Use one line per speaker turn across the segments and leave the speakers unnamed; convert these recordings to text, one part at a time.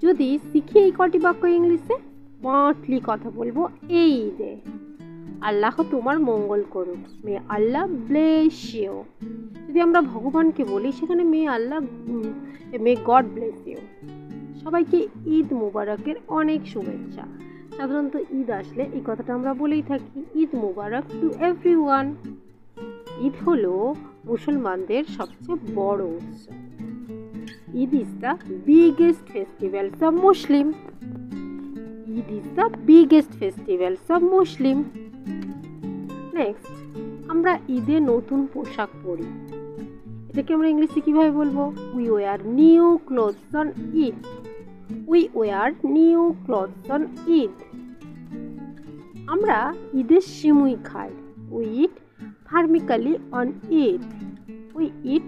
যদি শিখি এই কটি বাক্য ইংলিশে, স্মার্টলি কথা বলবো এই ঈদে। আল্লাহ তোমার মঙ্গল করুক, মে আল্লাহ ব্লেস ইউ। যদি আমরা ভগবানকে বলি সেখানে মে গড ব্লেস ইউ। সবাইকে ঈদ মুবারকের অনেক শুভেচ্ছা। সাধারণত ঈদ আসলে এই কথাটা আমরা বলেই থাকি, ঈদ মুবারক টু এভরিওয়ান। ঈদ হলো মুসলমানদের সবচেয়ে বড় উৎসব। Eid is the biggest festivals of Muslim. Eid is the biggest festivals of Muslim. Next, আমরা ঈদে নতুন পোশাক পরি। এটাকে আমরা ইংলিশে কিভাবে বলবো? We wear new clothes on Eid. We wear new clothes on Eid. আমরা ঈদের সিমুই খাই। We eat vermicelli on Eid. We eat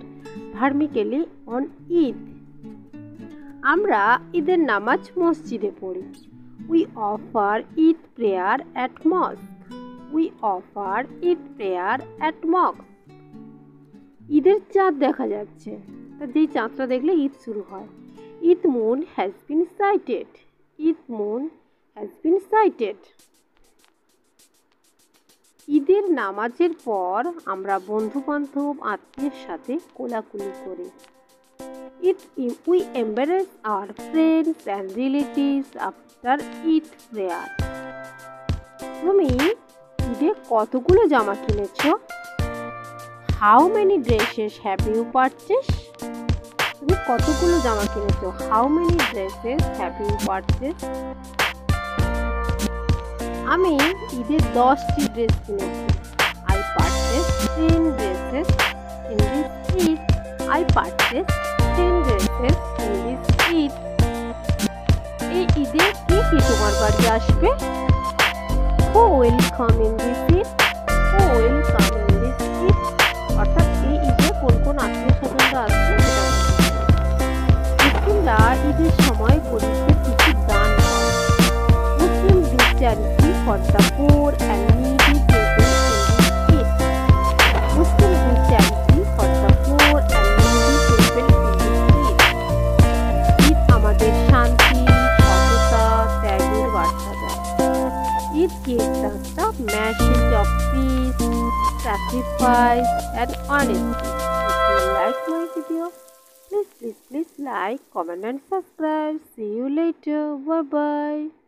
vermicelli on Eid. আমরা ঈদের নামাজ মসজিদে পড়ি। We offer Eid prayer at mosque. We offer Eid prayer at mosque. ঈদের চাঁদ দেখা যাচ্ছে, তা যেই চাঁদটা দেখলে ঈদ শুরু হয়। Eid moon has been sighted. Eid moon has been sighted. ঈদের নামাজের পর আমরা বন্ধু বান্ধব আত্মীয়ের সাথে কোলাকুলি করি। We embrace our friends and relatives after Eid prayer. তুমি ঈদে কতগুলো জামা কিনেছো? How many dresses have you purchase? তুমি কতগুলো জামা কিনেছো? How many dresses have you purchase? আমি ঈদে 10টি ড্রেস কিনেছি। I purchase 10 dresses in this Eid. I purchase 10 dresses in this Eid. এই ঈদে কে কে তোমার বাড়ি আসবে? Who will come in this Eid? Who will come in this Eid? অর্থাৎ এই ঈদে কোন কোন আত্মীয় স্বজনরা আসবে সেটা। মুসলিমরা ঈদের সময় গরিবদের কিছু দান করে। Muslim do charity for the poor and needy people in this Eid. Muslim do charity for the poor and needy people in this Eid. Eid আমাদের শান্তি, সততা, ত্যাগের বার্তা দেয়। Eid gives us the message of peace, sacrifice and honesty. If you like my video, please like, comment and subscribe. See you later. Bye bye.